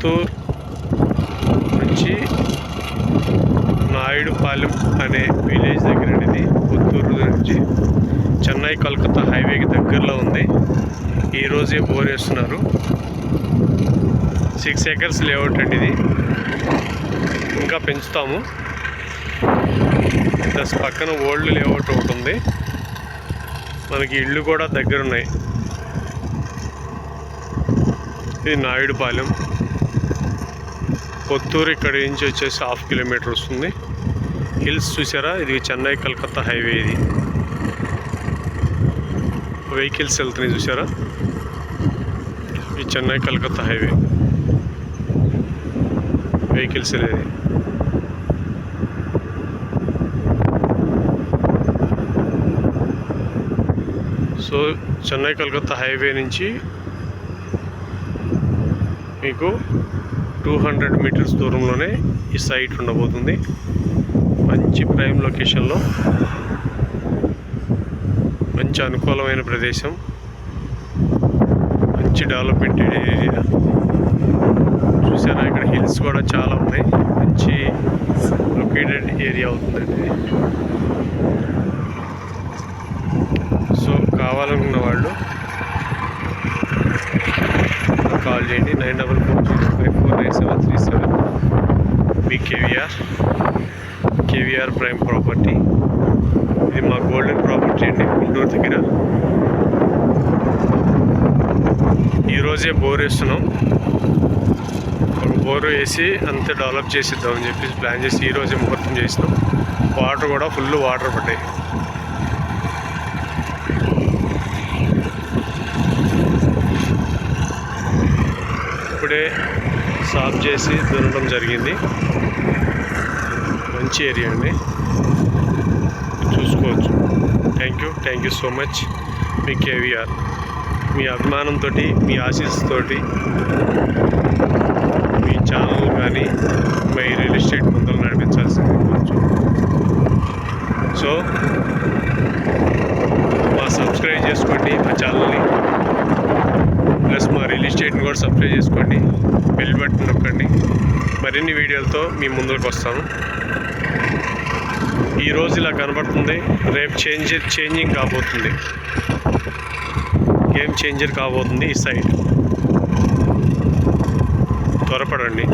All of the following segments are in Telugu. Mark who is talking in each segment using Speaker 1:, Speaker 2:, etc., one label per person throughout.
Speaker 1: పుత్తూరు నుంచి నాయుడుపాలెం అనే విలేజ్ దగ్గర ఇది. పుత్తూరు నుంచి చెన్నై కలకత్తా హైవేకి దగ్గరలో ఉంది. ఈరోజే బోర్ వేస్తున్నారు. 6 acres లేఅవుట్ అండి ఇది. ఇంకా పెంచుతాము. ప్లస్ పక్కన ఓల్డ్ లేఅవుట్ ఒకటి ఉంది. మనకి ఇళ్ళు కూడా దగ్గర ఉన్నాయి. ఇది నాయుడుపాలెం. పుత్తూరు ఇక్కడ నుంచి వచ్చేసి 1/2 kilometer వస్తుంది. హిల్స్ చూసారా, ఇది చెన్నై కలకత్తా హైవే. ఇది వెహికల్స్ వెళ్తున్నాయి చూసారా, ఈ చెన్నై కలకత్తా హైవే వెహికల్స్ వెళ్ళేది. సో చెన్నై కలకత్తా హైవే నుంచి మీకు 200 meters దూరంలోనే ఈ సైట్ ఉండబోతుంది. మంచి ప్రైమ్ లొకేషన్లో, మంచి అనుకూలమైన ప్రదేశం, మంచి డెవలప్మెంట్ ఏరియా. చూసారా, ఇక్కడ హిల్స్ కూడా చాలా ఉన్నాయి. మంచి లొకేటెడ్ ఏరియా అవుతుందండి. సో కావాలనుకున్న వాళ్ళు కాల్ చేయండి. 9446549737. మీ కేవీఆర్ ప్రైమ్ ప్రాపర్టీ. ఇది మా గోల్డెన్ ప్రాపర్టీ అండి, గుంటూరు దగ్గర. ఈరోజే బోర్ వేస్తున్నాం. ఒక బోర్ వేసి అంతే డెవలప్ చేసిద్దామని చెప్పి ప్లాన్ చేసి ఈరోజే ముహూర్తం చేసినాం. వాటర్ కూడా ఫుల్ వాటర్ పడ్డాయి. ఇప్పుడే సాఫ్ చేసి దున్నడం జరిగింది. మంచి ఏరియా అండి, చూసుకోవచ్చు. Thank you so much. మీ కేవీఆర్. మీ అభిమానంతో, మీ ఆశీస్సుతోటి మీ ఛానల్ కానీ మీ రియల్ ఎస్టేట్ ముందర నడిపించాల్సింది కొంచెం. సో మా సబ్స్క్రైబ్ చేసుకోండి మా ఛానల్ని. ప్లస్ మా రియల్ ఎస్టేట్ని కూడా సబ్స్క్రైబ్ చేసుకోండి. బెల్ బటన్ నొక్కండి. మరిన్ని వీడియోలతో మీ ముందుకు వస్తాను. ఈరోజు ఇలా కనబడుతుంది, రేపు చేంజింగ్ కాబోతుంది. గేమ్ చేంజర్ కాబోతుంది ఈ సైట్. త్వరపడండి.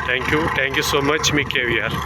Speaker 1: Thank you so much. మీ కేవీఆర్.